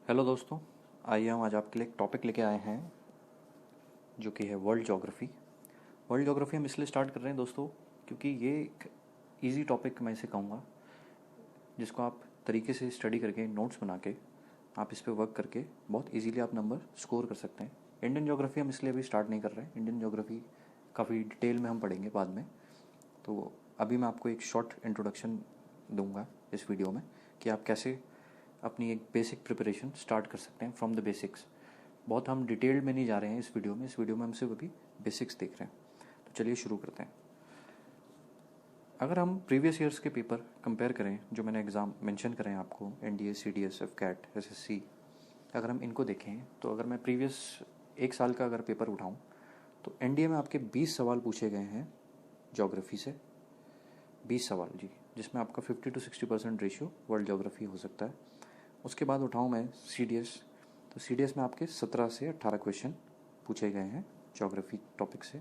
Hello दोस्तों, आइए हम आज आपके लिए एक टॉपिक लेके आए हैं जो कि है वर्ल्ड ज्योग्राफी। वर्ल्ड ज्योग्राफी हम इसलिए स्टार्ट कर रहे हैं दोस्तों क्योंकि ये एक इजी टॉपिक मैं इसे कहूँगा जिसको आप तरीके से स्टडी करके नोट्स बना के आप इस पे वर्क करके बहुत इजीली आप नंबर स्कोर कर सकते हैं। इंडियन ज्योग्राफी हम इसलिए अभी स्टार्ट नहीं कर रहे हैं। इंडियन ज्योग्राफी काफ़ी डिटेल में हम पढ़ेंगे बाद में। तो अभी मैं आपको एक शॉर्ट इंट्रोडक्शन दूंगा इस वीडियो में कि आप कैसे अपनी एक बेसिक प्रिपरेशन स्टार्ट कर सकते हैं फ्रॉम द बेसिक्स। बहुत हम डिटेल्ड में नहीं जा रहे हैं इस वीडियो में हम सिर्फ अभी बेसिक्स देख रहे हैं। तो चलिए शुरू करते हैं। अगर हम प्रीवियस ईयर्स के पेपर कंपेयर करें जो मैंने एग्ज़ाम मेंशन करें आपको, एनडीए, सीडीएस, एफकैट, एसएससी, अगर हम इनको देखें तो अगर मैं प्रीवियस एक साल का अगर पेपर उठाऊं तो एनडीए में आपके 20 सवाल पूछे गए हैं ज्योग्राफी से। 20 सवाल जी, जिसमें आपका 50 to 60% रेशियो वर्ल्ड ज्योग्राफी हो सकता है। उसके बाद उठाऊं मैं सीडीएस, तो सीडीएस में आपके 17 से 18 क्वेश्चन पूछे गए हैं ज्योग्राफी टॉपिक से।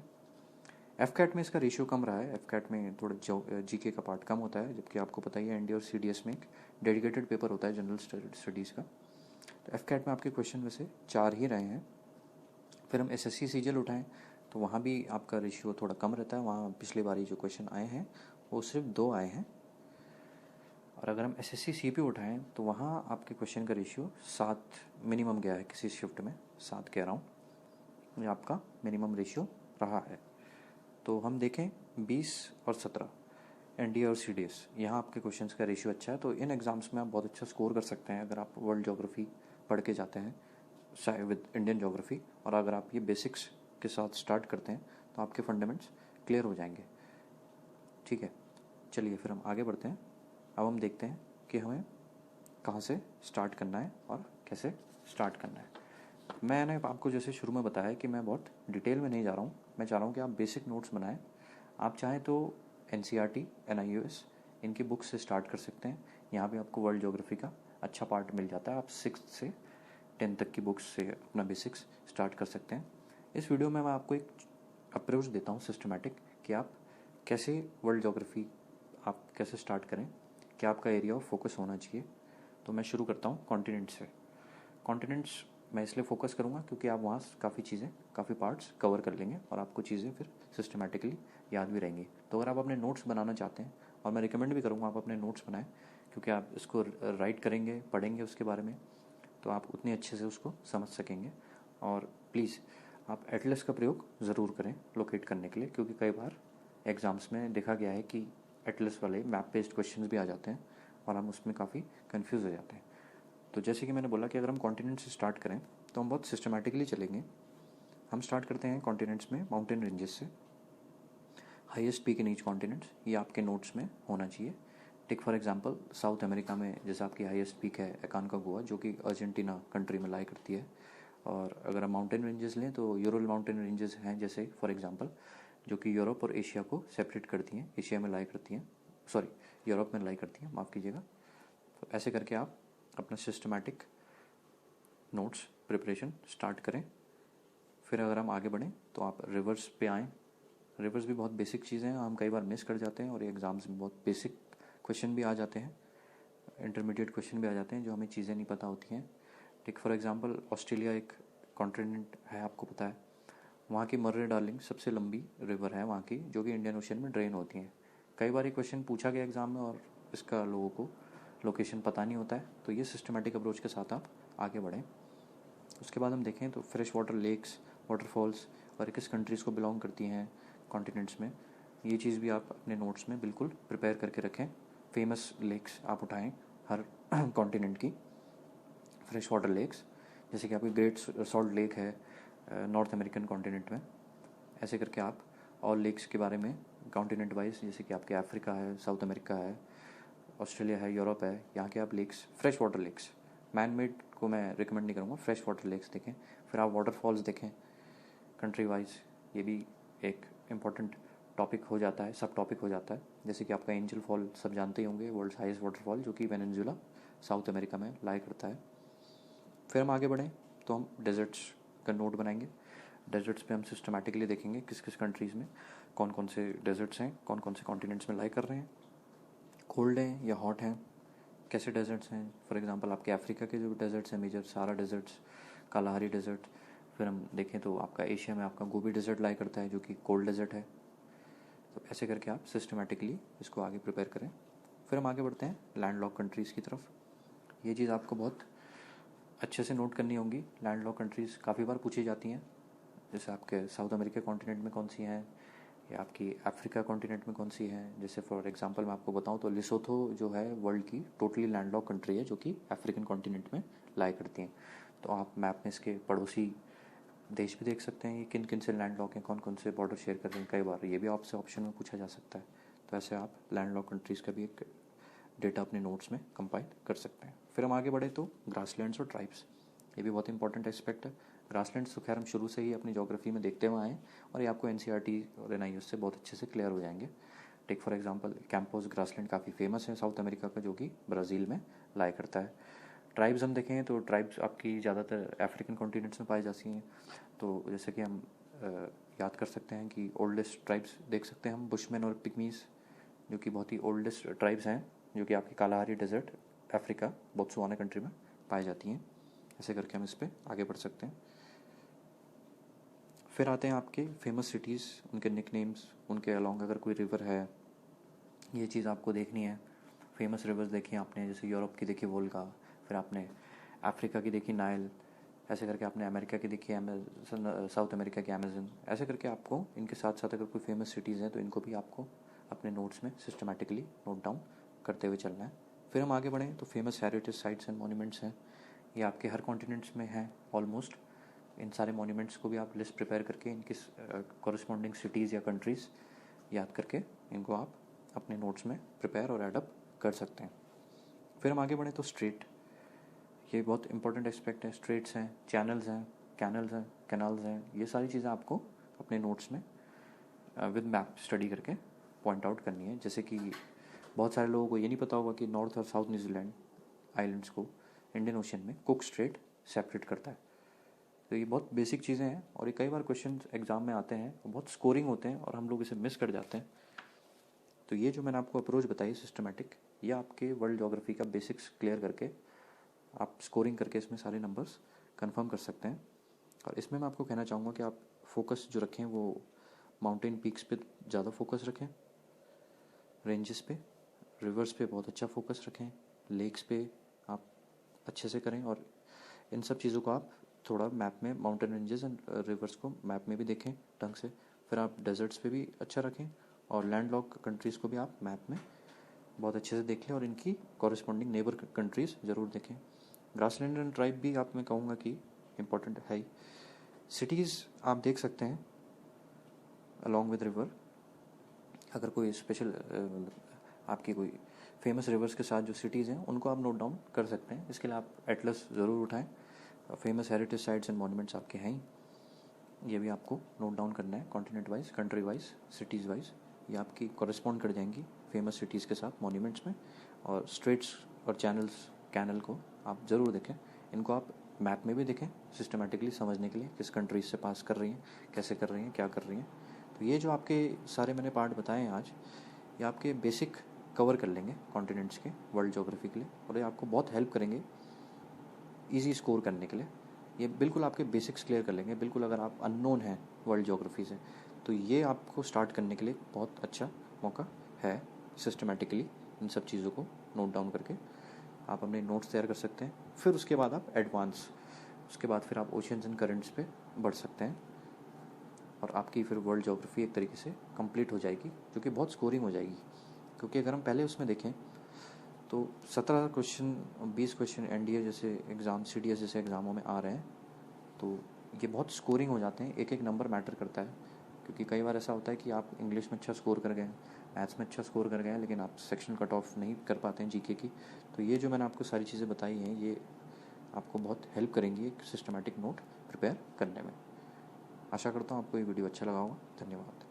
एफकैट में इसका रेशियो कम रहा है। एफकैट में थोड़ा जीके का पार्ट कम होता है, जबकि आपको पता ही है एनडीए और सीडीएस में एक डेडिकेटेड पेपर होता है जनरल स्टडीज़ का। तो एफकैट में आपके क्वेश्चन वैसे 4 ही रहे हैं। फिर हम एसएससी सीजीएल उठाएं तो वहाँ भी आपका रेशियो थोड़ा कम रहता है। वहाँ पिछली बारी जो क्वेश्चन आए हैं वो सिर्फ 2 आए हैं। और अगर हम एसएससी सीपी उठाएं तो वहाँ आपके क्वेश्चन का रेशियो 7 मिनिमम गया है। किसी शिफ्ट में 7 कह रहा हूँ, ये आपका मिनिमम रेशियो रहा है। तो हम देखें 20 और 17 एनडीए और सीडीएस, यहाँ आपके क्वेश्चंस का रेशियो अच्छा है। तो इन एग्ज़ाम्स में आप बहुत अच्छा स्कोर कर सकते हैं अगर आप वर्ल्ड ज्योग्राफी पढ़ के जाते हैं विद इंडियन ज्योग्राफी। और अगर आप ये बेसिक्स के साथ स्टार्ट करते हैं तो आपके फंडामेंट्स क्लियर हो जाएंगे। ठीक है, चलिए फिर हम आगे बढ़ते हैं। अब हम देखते हैं कि हमें कहाँ से स्टार्ट करना है और कैसे स्टार्ट करना है। मैंने आपको जैसे शुरू में बताया कि मैं बहुत डिटेल में नहीं जा रहा हूँ। मैं चाह रहा हूँ कि आप बेसिक नोट्स बनाएं। आप चाहें तो एनसीईआरटी, एनआईओएस, इनकी बुक्स से स्टार्ट कर सकते हैं। यहाँ भी आपको वर्ल्ड ज्योग्राफी का अच्छा पार्ट मिल जाता है। आप 6 से 10 तक की बुक्स से अपना बेसिक्स स्टार्ट कर सकते हैं। इस वीडियो में मैं आपको एक अप्रोच देता हूँ सिस्टमेटिक कि आप कैसे वर्ल्ड ज्योग्राफी आप कैसे स्टार्ट करें, क्या आपका एरिया ऑफ फोकस होना चाहिए। तो मैं शुरू करता हूँ कॉन्टिनेंट से। कॉन्टिनेंट्स मैं इसलिए फोकस करूँगा क्योंकि आप वहाँ काफ़ी चीज़ें, काफ़ी पार्ट्स कवर कर लेंगे और आपको चीज़ें फिर सिस्टमेटिकली याद भी रहेंगी। तो अगर आप अपने नोट्स बनाना चाहते हैं, और मैं रिकमेंड भी करूँगा आप अपने नोट्स बनाएं, क्योंकि आप इसको राइट करेंगे, पढ़ेंगे उसके बारे में, तो आप उतने अच्छे से उसको समझ सकेंगे। और प्लीज़ आप एटलस का प्रयोग ज़रूर करें लोकेट करने के लिए, क्योंकि कई बार एग्ज़ाम्स में देखा गया है कि एटलस वाले मैप बेस्ड क्वेश्चंस भी आ जाते हैं और हम उसमें काफ़ी कंफ्यूज हो जाते हैं। तो जैसे कि मैंने बोला कि अगर हम कॉन्टिनेंट से स्टार्ट करें तो हम बहुत सिस्टमेटिकली चलेंगे। हम स्टार्ट करते हैं कॉन्टिनेंट्स में माउंटेन रेंजेस से। Highest peak in each continents, ये आपके नोट्स में होना चाहिए। Take for example South America में जैसे आपकी हाईएस्ट पीक है एकानकागुआ, जो कि अर्जेंटीना कंट्री में लाई करती है। और अगर हम माउंटेन रेंजेस लें तो यूरल माउंटेन रेंजेस हैं जैसे फॉर एग्जांपल, जो कि यूरोप और एशिया को सेपरेट करती हैं, एशिया में लाई करती हैं, सॉरी यूरोप में लाई करती हैं, माफ़ कीजिएगा। तो ऐसे करके आप अपना सिस्टमैटिक नोट्स प्रिपरेशन स्टार्ट करें। फिर अगर हम आगे बढ़ें तो आप रिवर्स पे आएँ। रिवर्स भी बहुत बेसिक चीज़ें हैं, हम कई बार मिस कर जाते हैं और ये एग्ज़ाम्स में बहुत बेसिक क्वेश्चन भी आ जाते हैं, इंटरमीडिएट क्वेश्चन भी आ जाते हैं जो हमें चीज़ें नहीं पता होती हैं। टेक फॉर एग्जांपल ऑस्ट्रेलिया एक कॉन्टिनेंट है, आपको पता है। वहाँ की मर्रे डार्लिंग सबसे लंबी रिवर है वहाँ की, जो कि इंडियन ओशन में ड्रेन होती हैं। कई बार ये क्वेश्चन पूछा गया एग्ज़ाम में और इसका लोगों को लोकेशन पता नहीं होता है। तो ये सिस्टमेटिक अप्रोच के साथ आप आगे बढ़ें। उसके बाद हम देखें तो फ्रेश वाटर लेक्स, वाटरफॉल्स और किस कंट्रीज़ को बिलोंग करती हैं कॉन्टिनेंट्स में, ये चीज़ भी आप अपने नोट्स में बिल्कुल प्रिपेयर करके रखें। फेमस लेक्स आप उठाएं हर कॉन्टिनेंट की, फ्रेश वाटर लेक्स, जैसे कि आपकी ग्रेट सॉल्ट लेक है नॉर्थ अमेरिकन कॉन्टिनेंट में। ऐसे करके आप ऑल लेक्स के बारे में कॉन्टिनेंट वाइज, जैसे कि आपके अफ्रीका है, साउथ अमेरिका है, ऑस्ट्रेलिया है, यूरोप है, यहाँ के आप lakes, fresh water lakes, man made को मैं रिकमेंड नहीं करूँगा, फ्रेश वाटर लेक्स देखें। फिर आप वाटरफॉल्स देखें कंट्री वाइज, ये भी एक इम्पॉर्टेंट टॉपिक हो जाता है, सब टॉपिक हो जाता है। जैसे कि आपका एंजल फॉल सब जानते ही होंगे, वर्ल्ड हाईएस्ट वाटरफॉल, जो कि वेनेजुला साउथ अमेरिका में लाई करता है। फिर हम आगे बढ़ें तो हम डेजर्ट्स का नोट बनाएंगे। डेजर्ट्स पे हम सिस्टमेटिकली देखेंगे किस किस कंट्रीज़ में कौन कौन से डेजर्ट्स हैं, कौन कौन से कॉन्टिनेंट्स में लाई कर रहे हैं, कोल्ड हैं या हॉट हैं, कैसे डेजर्ट्स हैं। फॉर एग्जांपल आपके अफ्रीका के जो डेजर्ट्स हैं मेजर, सारा डेजर्ट्स, कालाहारी डेजर्ट। फिर हम देखें तो आपका एशिया में आपका गोबी डेजर्ट लाई करता है जो कि कोल्ड डेजर्ट है। तो ऐसे करके आप सिस्टमेटिकली इसको आगे प्रिपेयर करें। फिर हम आगे बढ़ते हैं लैंडलॉक कंट्रीज़ की तरफ। ये चीज़ आपको बहुत अच्छे से नोट करनी होगी। लैंडलॉक कंट्रीज़ काफ़ी बार पूछी जाती हैं, जैसे आपके साउथ अमेरिका कॉन्टिनेंट में कौन सी हैं, या आपकी अफ्रीका कॉन्टिनेंट में कौन सी है। जैसे फॉर एग्जांपल मैं आपको बताऊं तो लिसोथो जो है वर्ल्ड की टोटली लैंडलॉक कंट्री है जो कि अफ्रीकन कॉन्टिनेंट में लाई करती हैं। तो आप मैप में इसके पड़ोसी देश भी देख सकते हैं ये किन किन से लैंडलॉक हैं, कौन कौन से बॉर्डर शेयर कर रहे हैं। कई बार ये भी आपसे ऑप्शन में पूछा जा सकता है। तो ऐसे आप लैंडलॉक कंट्रीज़ का भी एक डेटा अपने नोट्स में कंपाइल कर सकते हैं। फिर हम आगे बढ़े तो ग्रासलैंड्स और ट्राइब्स, ये भी बहुत इंपॉर्टेंट एस्पेक्ट है। ग्रासलैंड्स तो खैर हम शुरू से ही अपनी ज्योग्राफी में देखते हुए आए हैं और ये आपको एनसीईआरटी और एनआईएस से बहुत अच्छे से क्लियर हो जाएंगे। Take for example campos grassland काफ़ी फेमस है साउथ अमेरिका का, जो कि ब्राज़ील में लाई करता है। ट्राइब्स हम देखें तो ट्राइब्स आपकी ज़्यादातर अफ्रीकन कॉन्टिनेंट्स में पाई जाती हैं। तो जैसे कि हम याद कर सकते हैं कि ओल्डेस्ट ट्राइब्स देख सकते हैं हम बुशमैन और पिग्मीज, जो कि बहुत ही ओल्डेस्ट ट्राइब्स हैं, जो कि आपकी Kalahari desert Africa Botswana country में पाई जाती हैं। ऐसे करके हम इस पर आगे बढ़ सकते हैं। फिर आते हैं आपके फेमस सिटीज़, उनके निकनेम्स, उनके अलॉन्ग अगर कोई रिवर है, ये चीज़ आपको देखनी है। फेमस रिवर्स देखी आपने, जैसे यूरोप की देखी वोल्गा, फिर आपने अफ्रीका की देखी नाइल, ऐसे करके आपने अमेरिका की देखी साउथ अमेरिका की अमेजन। ऐसे करके आपको इनके साथ साथ अगर कोई फेमस सिटीज़ हैं तो इनको भी आपको अपने नोट्स में सिस्टमेटिकली नोट डाउन करते हुए चलना है। फिर हम आगे बढ़ें तो famous heritage sites and monuments हैं, ये आपके हर कॉन्टिनेंट्स में हैं ऑलमोस्ट। इन सारे मॉन्यूमेंट्स को भी आप लिस्ट प्रिपेयर करके इनकी कॉरस्पॉन्डिंग सिटीज़ या कंट्रीज़ याद करके इनको आप अपने नोट्स में प्रिपेयर और एडअप कर सकते हैं। फिर हम आगे बढ़ें तो स्ट्रेट, ये बहुत इंपॉर्टेंट एस्पेक्ट है। स्ट्रेट्स हैं, चैनल्स हैं, कैनल्स हैं, कैनाल्स हैं, ये सारी चीज़ें आपको अपने नोट्स में विद मैप स्टडी करके पॉइंट आउट करनी है। जैसे कि बहुत सारे लोगों को ये नहीं पता होगा कि नॉर्थ और साउथ न्यूजीलैंड आइलैंड्स को इंडियन ओशन में कुक स्ट्रेट सेपरेट करता है। तो ये बहुत बेसिक चीज़ें हैं और ये कई बार क्वेश्चन एग्जाम में आते हैं और बहुत स्कोरिंग होते हैं और हम लोग इसे मिस कर जाते हैं। तो ये जो मैंने आपको अप्रोच बताई सिस्टमेटिक, ये आपके वर्ल्ड ज्योग्राफी का बेसिक्स क्लियर करके आप स्कोरिंग करके इसमें सारे नंबर्स कंफर्म कर सकते हैं। और इसमें मैं आपको कहना चाहूँगा कि आप फोकस जो रखें वो माउंटेन पीक्स पे ज़्यादा फोकस रखें, रेंजेस पे, रिवर्स पे बहुत अच्छा फोकस रखें, लेक्स पे आप अच्छे से करें, और इन सब चीज़ों को आप थोड़ा मैप में माउंटेन रेंजेस एंड रिवर्स को मैप में भी देखें ढंग से। फिर आप डेजर्ट्स पे भी अच्छा रखें और लैंडलॉक कंट्रीज़ को भी आप मैप में बहुत अच्छे से देख लें और इनकी कॉरस्पॉन्डिंग नेबर कंट्रीज़ ज़रूर देखें। ग्रासलैंड एंड ट्राइब भी आप मैं कहूँगा कि इम्पोर्टेंट है ही। सिटीज़ आप देख सकते हैं अलॉन्ग विद रिवर, अगर कोई स्पेशल आपकी कोई फेमस रिवर्स के साथ जो सिटीज़ हैं उनको आप नोट डाउन कर सकते हैं। इसके लिए आप एटलस ज़रूर उठाएं। Famous heritage sites and monuments आपके हैं ही, ये भी आपको नोट डाउन करना है continent wise, country wise, cities wise. ये आपकी कॉरेस्पॉन्ड कर जाएंगी फेमस सिटीज़ के साथ मॉन्यूमेंट्स में। और स्ट्रेट्स और चैनल्स, कैनल को आप ज़रूर देखें। इनको आप मैप में भी देखें सिस्टमेटिकली समझने के लिए, किस कंट्रीज से पास कर रही हैं, कैसे कर रही हैं, क्या कर रही हैं। तो ये जो आपके सारे मैंने पार्ट बताए हैं आज, ये आपके बेसिक कवर कर लेंगे कॉन्टिनेंट्स के वर्ल्ड ज्योग्राफी के लिए, और ये आपको बहुत हेल्प करेंगे इजी स्कोर करने के लिए। ये बिल्कुल आपके बेसिक्स क्लियर कर लेंगे। बिल्कुल अगर आप अननोन हैं वर्ल्ड ज्योग्राफी से तो ये आपको स्टार्ट करने के लिए बहुत अच्छा मौका है। सिस्टमेटिकली इन सब चीज़ों को नोट डाउन करके आप अपने नोट्स तैयार कर सकते हैं। फिर उसके बाद आप एडवांस, उसके बाद फिर आप ओशियंस एंड करंट्स पे बढ़ सकते हैं और आपकी फिर वर्ल्ड ज्योग्राफी एक तरीके से कंप्लीट हो जाएगी, जो कि बहुत स्कोरिंग हो जाएगी। क्योंकि अगर हम पहले उसमें देखें तो 17 क्वेश्चन, 20 क्वेश्चन एनडीए जैसे एग्ज़ाम, सीडीएस जैसे एग्ज़ामों में आ रहे हैं, तो ये बहुत स्कोरिंग हो जाते हैं। एक एक नंबर मैटर करता है, क्योंकि कई बार ऐसा होता है कि आप इंग्लिश में अच्छा स्कोर कर गए, मैथ्स में अच्छा स्कोर कर गए, लेकिन आप सेक्शन कट ऑफ नहीं कर पाते हैं जीके की। तो ये जो मैंने आपको सारी चीज़ें बताई हैं, ये आपको बहुत हेल्प करेंगी एक सिस्टमेटिक नोट प्रिपेयर करने में। आशा करता हूँ आपको ये वीडियो अच्छा लगा होगा। धन्यवाद।